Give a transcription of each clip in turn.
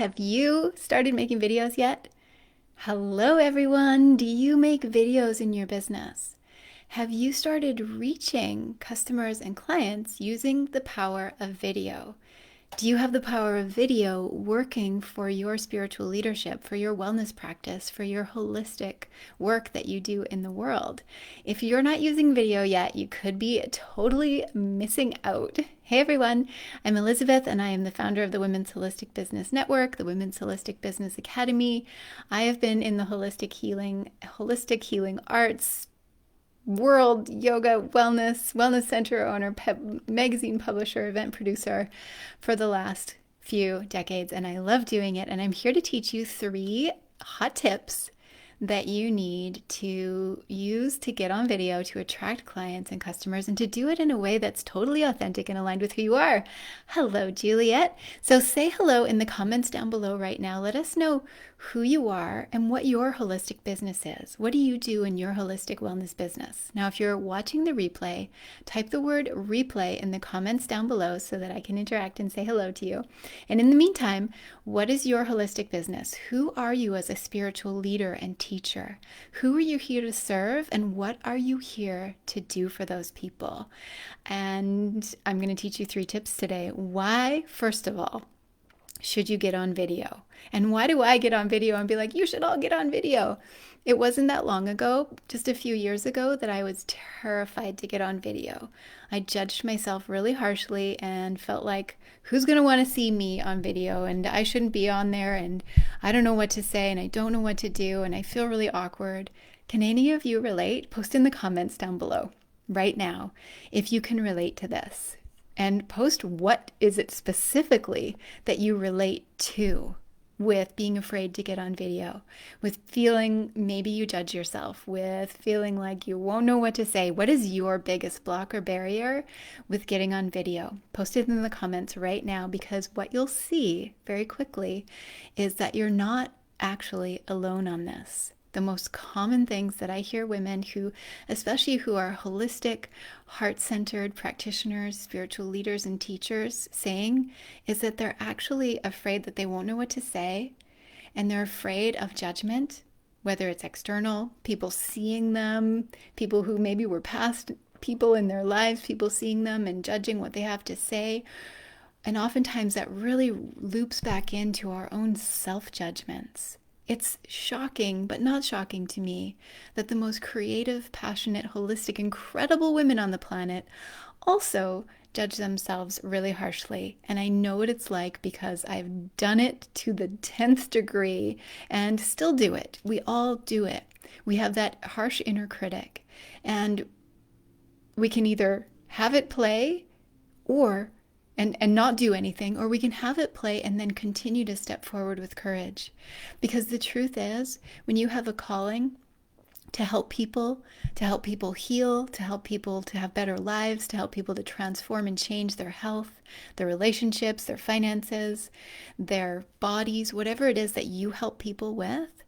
Have you started making videos yet? Hello, everyone. Do you make videos in your business? Have you started reaching customers and clients using the power of video? Do you have the power of video working for your spiritual leadership, for your wellness practice, for your holistic work that you do in the world? If you're not using video yet, you could be totally missing out. Hey everyone, I'm Elizabeth and I am the founder of the Women's Holistic Business Network, the Women's Holistic Business Academy. I have been in the holistic healing arts, world, yoga, wellness center owner, magazine publisher, event producer for the last few decades. And I love doing it. And I'm here to teach you 3 hot tips that you need to use to get on video to attract clients and customers and to do it in a way that's totally authentic and aligned with who you are. Hello, Juliet. So say hello in the comments down below right now. Let us know who you are and what your holistic business is. What do you do in your holistic wellness business? Now, if you're watching the replay, type the word replay in the comments down below so that I can interact and say hello to you. And in the meantime, what is your holistic business? Who are you as a spiritual leader and teacher? Who are you here to serve? And what are you here to do for those people? And I'm going to teach you 3 tips today. Why, first of all, should you get on video? And why do I get on video and be like, you should all get on video? It wasn't that long ago, just a few years ago, that I was terrified to get on video. I judged myself really harshly and felt like, who's going to want to see me on video? And I shouldn't be on there. And I don't know what to say. And I don't know what to do. And I feel really awkward. Can any of you relate? Post in the comments down below right now if you can relate to this. And post what is it specifically that you relate to with being afraid to get on video, with feeling maybe you judge yourself, with feeling like you won't know what to say. What is your biggest block or barrier with getting on video? Post it in the comments right now, because what you'll see very quickly is that you're not actually alone on this. The most common things that I hear women who, especially who are holistic, heart-centered practitioners, spiritual leaders and teachers saying is that they're actually afraid that they won't know what to say, and they're afraid of judgment, whether it's external, people seeing them, people who maybe were past people in their lives, people seeing them and judging what they have to say. And oftentimes that really loops back into our own self-judgments. It's shocking, but not shocking to me, that the most creative, passionate, holistic, incredible women on the planet also judge themselves really harshly. And I know what it's like because I've done it to the 10th degree and still do it. We all do it. We have that harsh inner critic, and we can either have it play or and not do anything, or we can have it play and then continue to step forward with courage. Because the truth is, when you have a calling to help people heal, to help people to have better lives, to help people to transform and change their health, their relationships, their finances, their bodies, whatever it is that you help people with,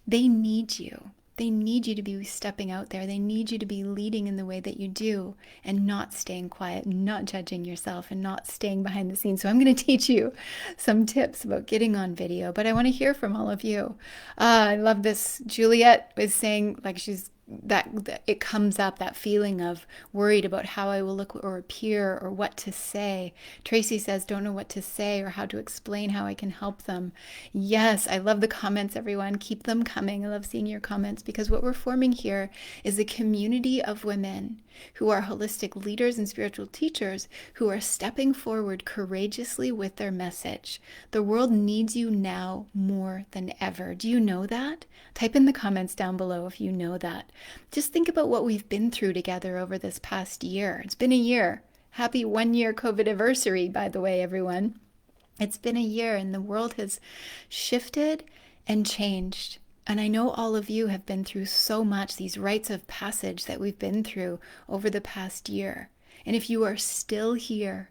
they need you. They need you to be stepping out there. They need you to be leading in the way that you do and not staying quiet, not judging yourself, and not staying behind the scenes. So I'm going to teach you some tips about getting on video, but I want to hear from all of you. I love this. Juliet is saying, like, that it comes up, that feeling of worried about how I will look or appear or what to say. Tracy says, don't know what to say or how to explain how I can help them. Yes, I love the comments, everyone. Keep them coming. I love seeing your comments, because what we're forming here is a community of women who are holistic leaders and spiritual teachers who are stepping forward courageously with their message. The world needs you now more than ever. Do you know that? Type in the comments down below if you know that. Just think about what we've been through together over this past year. It's been a year. Happy 1-year COVID anniversary, by the way, everyone. It's been a year and the world has shifted and changed. And I know all of you have been through so much, these rites of passage that we've been through over the past year. And if you are still here,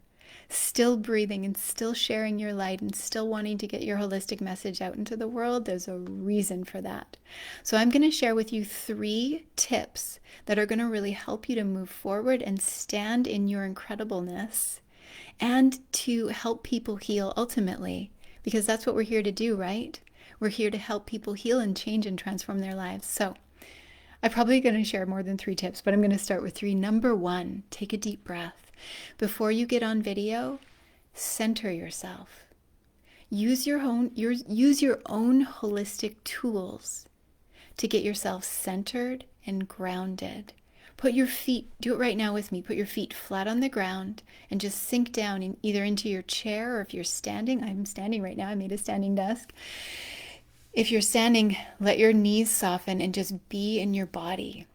still breathing and still sharing your light and still wanting to get your holistic message out into the world, there's a reason for that. So I'm going to share with you 3 tips that are going to really help you to move forward and stand in your incredibleness and to help people heal ultimately because that's what we're here to do, right? We're here to help people heal and change and transform their lives. So I'm probably going to share more than 3 tips, but I'm going to start with 3. Number 1, take a deep breath. Before you get on video, center yourself. Use your own holistic tools to get yourself centered and grounded. Do it right now with me. Put your feet flat on the ground and just sink down either into your chair, or if you're standing, I'm standing right now, I made a standing desk. If you're standing, let your knees soften and just be in your body.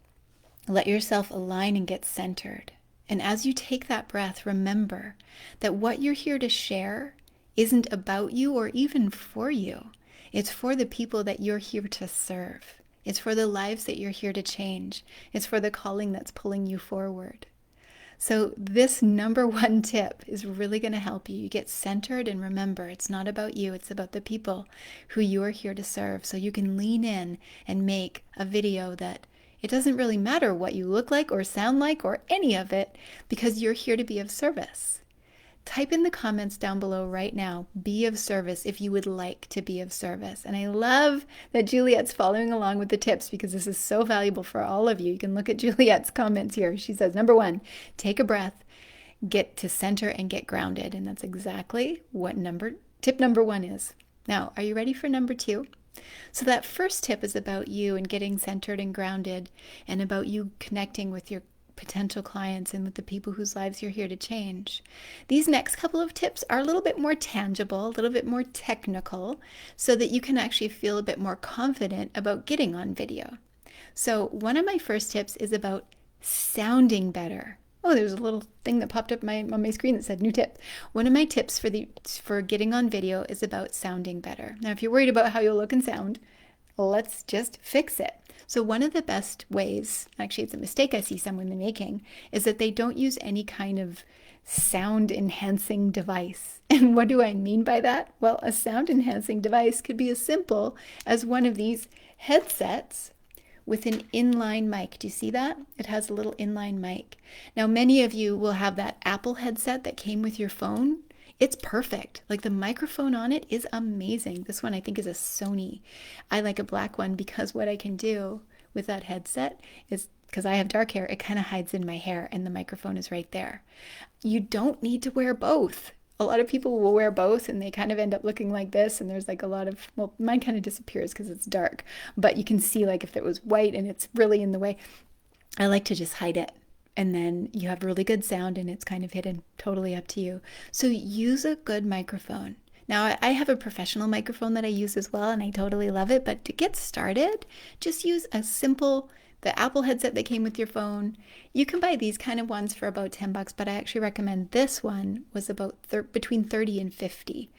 Let yourself align and get centered. And as you take that breath, remember that what you're here to share isn't about you or even for you. It's for the people that you're here to serve. It's for the lives that you're here to change. It's for the calling that's pulling you forward. So this number 1 tip is really going to help you. You get centered, and remember, it's not about you. It's about the people who you are here to serve. So you can lean in and make a video that it doesn't really matter what you look like or sound like or any of it, because you're here to be of service. Type in the comments down below right now, be of service, if you would like to be of service. And I love that Juliet's following along with the tips, because this is so valuable for all of you. You can look at Juliet's comments here. She says, number 1, take a breath, get to center and get grounded. And that's exactly what tip number 1 is. Now, are you ready for number 2? So that first tip is about you and getting centered and grounded, and about you connecting with your potential clients and with the people whose lives you're here to change. These next couple of tips are a little bit more tangible, a little bit more technical, so that you can actually feel a bit more confident about getting on video. So one of my first tips is about sounding better. Oh, there's a little thing that popped up on my screen that said new tip. One of my tips for getting on video is about sounding better. Now, if you're worried about how you'll look and sound, let's just fix it. So one of the best ways, actually it's a mistake I see some women making, is that they don't use any kind of sound enhancing device. And what do I mean by that? Well, a sound enhancing device could be as simple as one of these headsets with an inline mic. Do you see that? It has a little inline mic. Now, many of you will have that Apple headset that came with your phone. It's perfect. Like, the microphone on it is amazing. This one I think is a Sony. I like a black one because what I can do with that headset is, because I have dark hair, it kind of hides in my hair and the microphone is right there. You don't need to wear both. A lot of people will wear both and they kind of end up looking like this, and there's like a lot of, well, mine kind of disappears because it's dark, but you can see, like, if it was white and it's really in the way, I like to just hide it. And then you have really good sound and it's kind of hidden, totally up to you. So use a good microphone. Now, I have a professional microphone that I use as well, and I totally love it. But to get started, just use the Apple headset that came with your phone. You can buy these kind of ones for about $10, but I actually recommend this one was about between 30 and 50.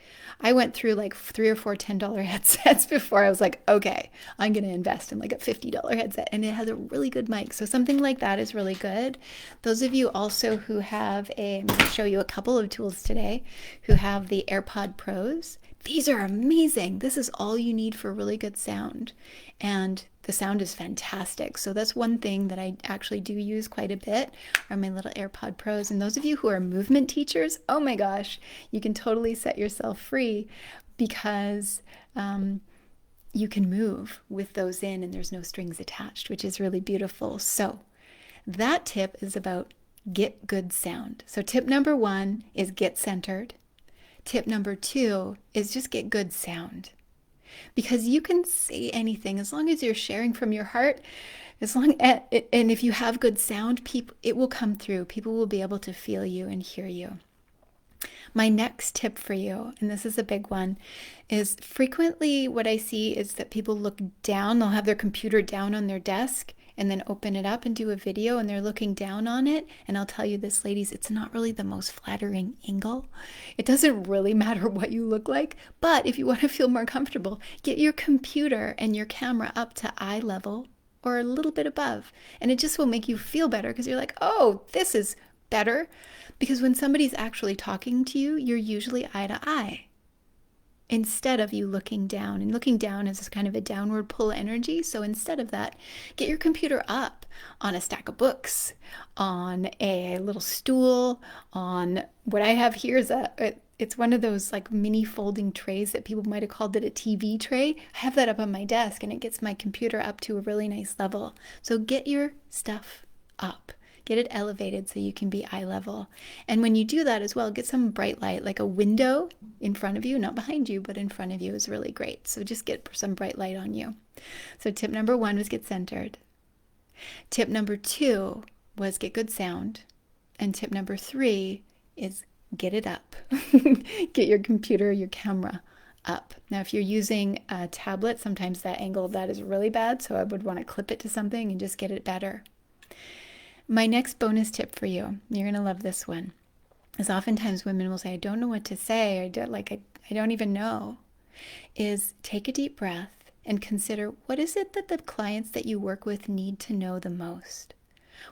I went through like 3 or 4 $10 headsets before I was like, okay, I'm going to invest in like a $50 headset, and it has a really good mic. So something like that is really good. Those of you also who have I'm going to show you a couple of tools today, who have the AirPod Pros. These are amazing. This is all you need for really good sound. And the sound is fantastic. So that's one thing that I actually do use quite a bit, are my little AirPod Pros. And those of you who are movement teachers, oh my gosh, you can totally set yourself free, because you can move with those in and there's no strings attached, which is really beautiful. So that tip is about get good sound. So tip number 1 is get centered. Tip number 2 is just get good sound. Because you can say anything as long as you're sharing from your heart, and if you have good sound, it will come through. People will be able to feel you and hear you. My next tip for you, and this is a big one, is frequently what I see is that people look down. They'll have their computer down on their desk and then open it up and do a video, and they're looking down on it. And I'll tell you this, ladies, it's not really the most flattering angle. It doesn't really matter what you look like, but if you want to feel more comfortable, get your computer and your camera up to eye level or a little bit above, and it just will make you feel better, because you're like, oh, this is better. Because when somebody's actually talking to you, you're usually eye to eye, instead of you looking down. And looking down is kind of a downward pull energy. So instead of that, get your computer up on a stack of books, on a little stool, on what I have here is It's one of those like mini folding trays that people might have called it a TV tray. I have that up on my desk and it gets my computer up to a really nice level. So get your stuff up. Get it elevated so you can be eye level. And when you do that as well, get some bright light, like a window in front of you, not behind you, but in front of you is really great. So just get some bright light on you. So tip number 1 was get centered. Tip number 2 was get good sound. And tip number 3 is get it up. Get your computer, your camera up. Now, if you're using a tablet, sometimes that angle of that is really bad, so I would want to clip it to something and just get it better. My next bonus tip for you, you're going to love this one, is oftentimes women will say, I don't know what to say, I don't even know, is take a deep breath and consider, what is it that the clients that you work with need to know the most?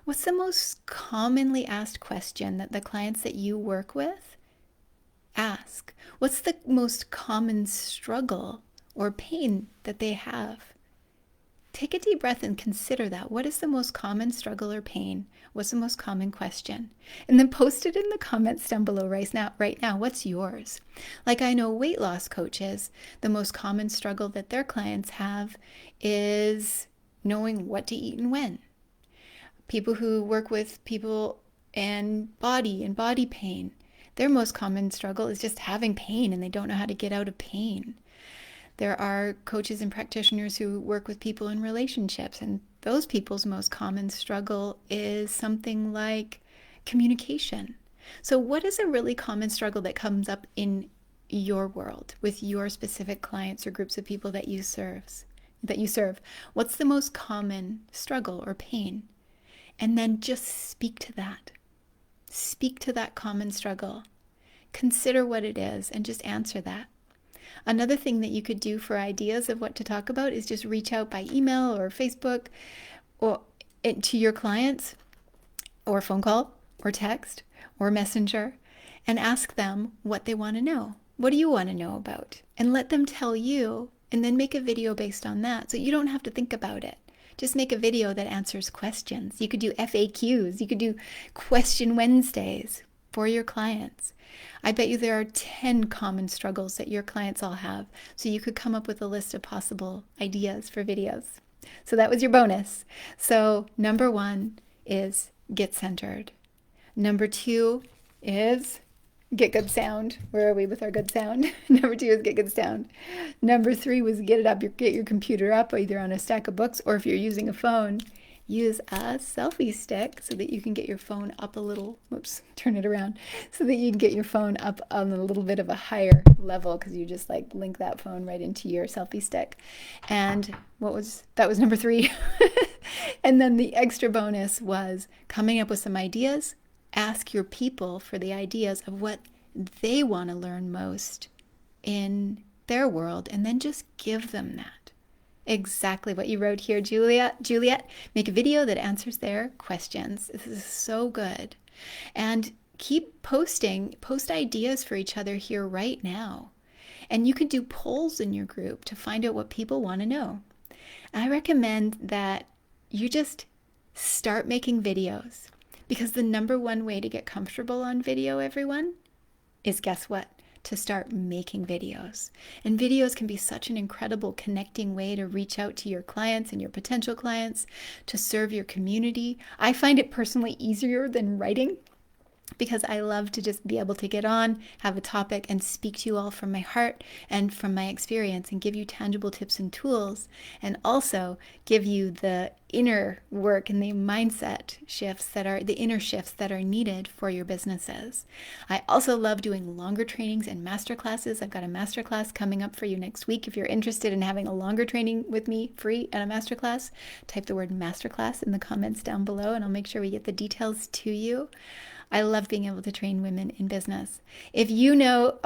What's the most commonly asked question that the clients that you work with ask? What's the most common struggle or pain that they have? Take a deep breath and consider that. What is the most common struggle or pain? What's the most common question? And then post it in the comments down below right now. What's yours? Like, I know weight loss coaches, the most common struggle that their clients have is knowing what to eat and when. People who work with people and body pain, their most common struggle is just having pain and they don't know how to get out of pain. There are coaches and practitioners who work with people in relationships, and those people's most common struggle is something like communication. So what is a really common struggle that comes up in your world with your specific clients or groups of people that you serve? What's the most common struggle or pain? And then just speak to that. Speak to that common struggle. Consider what it is and just answer that. Another thing that you could do for ideas of what to talk about is just reach out by email or Facebook or to your clients, or phone call or text or messenger, and ask them what they want to know. What do you want to know about? And let them tell you, and then make a video based on that so you don't have to think about it. Just make a video that answers questions. You could do FAQs. You could do Question Wednesdays for your clients. I bet you there are 10 common struggles that your clients all have. So you could come up with a list of possible ideas for videos. So that was your bonus. So number 1 is get centered. Number 2 is get good sound. Where are we with our good sound? Number 2 is get good sound. Number 3 was get it up. Get your computer up, either on a stack of books, or if you're using a phone, use a selfie stick so that you can get your phone up a little, turn it around, so that you can get your phone up on a little bit of a higher level, because you just like link that phone right into your selfie stick. And that was number 3. And then the extra bonus was coming up with some ideas. Ask your people for the ideas of what they want to learn most in their world, and then just give them that. Exactly what you wrote here, Juliet. Make a video that answers their questions. This is so good. And keep posting. Post ideas for each other here right now. And you can do polls in your group to find out what people want to know. I recommend that you just start making videos. Because the number 1 way to get comfortable on video, everyone, is, guess what? To start making videos. And videos can be such an incredible connecting way to reach out to your clients and your potential clients, to serve your community. I find it personally easier than writing, because I love to just be able to get on, have a topic, and speak to you all from my heart and from my experience, and give you tangible tips and tools, and also give you the inner work and the mindset shifts the inner shifts that are needed for your businesses. I also love doing longer trainings and masterclasses. I've got a masterclass coming up for you next week. If you're interested in having a longer training with me free at a masterclass, type the word masterclass in the comments down below, and I'll make sure we get the details to you. I love being able to train women in business. If you know,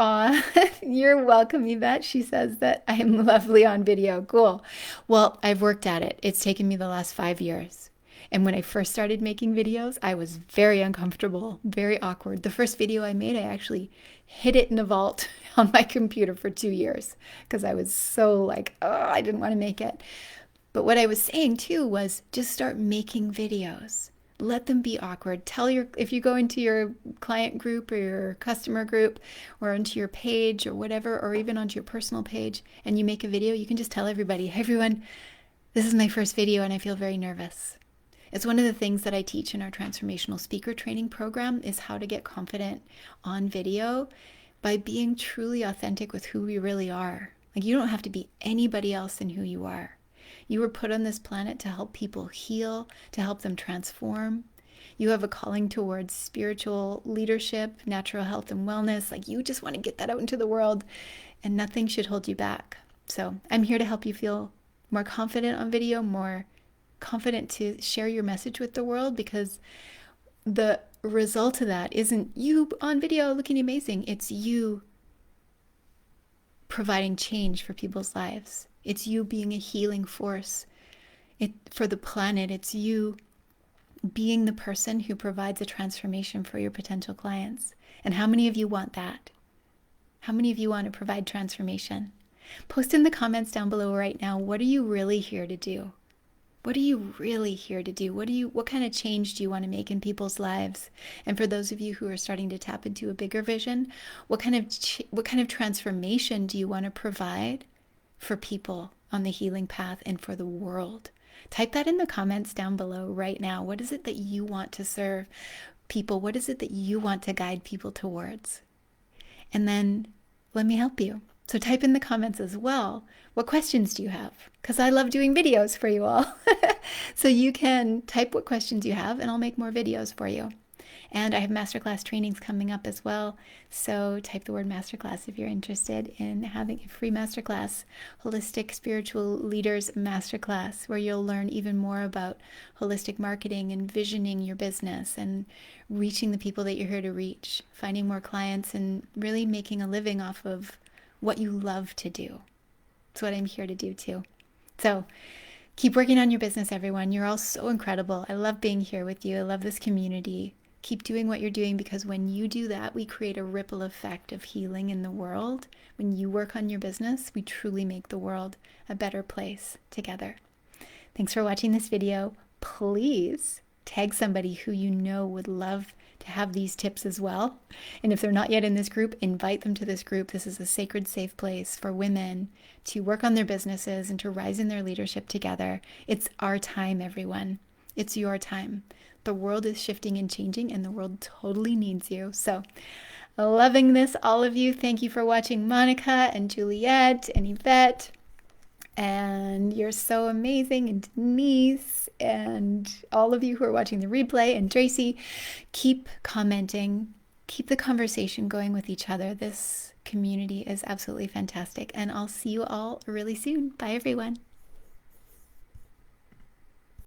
you're welcome, Yvette. She says that I am lovely on video. Cool. Well, I've worked at it. It's taken me the last 5 years. And when I first started making videos, I was very uncomfortable, very awkward. The first video I made, I actually hid it in a vault on my computer for 2 years because I was so like, I didn't want to make it. But what I was saying too was just start making videos. Let them be awkward. If you go into your client group or your customer group or onto your page or whatever, or even onto your personal page, and you make a video, you can just tell everybody, hey everyone, this is my first video and I feel very nervous. It's one of the things that I teach in our transformational speaker training program is how to get confident on video by being truly authentic with who we really are. Like, you don't have to be anybody else than who you are. You were put on this planet to help people heal, to help them transform. You have a calling towards spiritual leadership, natural health and wellness. Like, you just want to get that out into the world, and nothing should hold you back. So I'm here to help you feel more confident on video, more confident to share your message with the world, because the result of that isn't you on video looking amazing. It's you providing change for people's lives. It's you being a healing force for the planet. It's you being the person who provides a transformation for your potential clients. And how many of you want that? How many of you want to provide transformation? Post in the comments down below right now, what are you really here to do? What are you really here to do? What kind of change do you want to make in people's lives? And for those of you who are starting to tap into a bigger vision, what kind of transformation do you want to provide for people on the healing path and for the world? Type that in the comments down below right now. What is it that you want to serve people? What is it that you want to guide people towards? And then let me help you. So type in the comments as well. What questions do you have? Because I love doing videos for you all. So you can type what questions you have and I'll make more videos for you. And I have masterclass trainings coming up as well. So type the word masterclass if you're interested in having a free masterclass, Holistic Spiritual Leaders Masterclass, where you'll learn even more about holistic marketing and visioning your business and reaching the people that you're here to reach, finding more clients and really making a living off of what you love to do. It's what I'm here to do too. So keep working on your business, everyone. You're all so incredible. I love being here with you. I love this community. Keep doing what you're doing, because when you do that, we create a ripple effect of healing in the world. When you work on your business, we truly make the world a better place together. Thanks for watching this video. Please tag somebody who you know would love to have these tips as well. And if they're not yet in this group, invite them to this group. This is a sacred, safe place for women to work on their businesses and to rise in their leadership together. It's our time, everyone. It's your time. The world is shifting and changing, and the world totally needs you. So, loving this, all of you. Thank you for watching, Monica and Juliet and Yvette. And you're so amazing, and Denise, and all of you who are watching the replay, and Tracy. Keep commenting, keep the conversation going with each other. This community is absolutely fantastic, and I'll see you all really soon. Bye, everyone.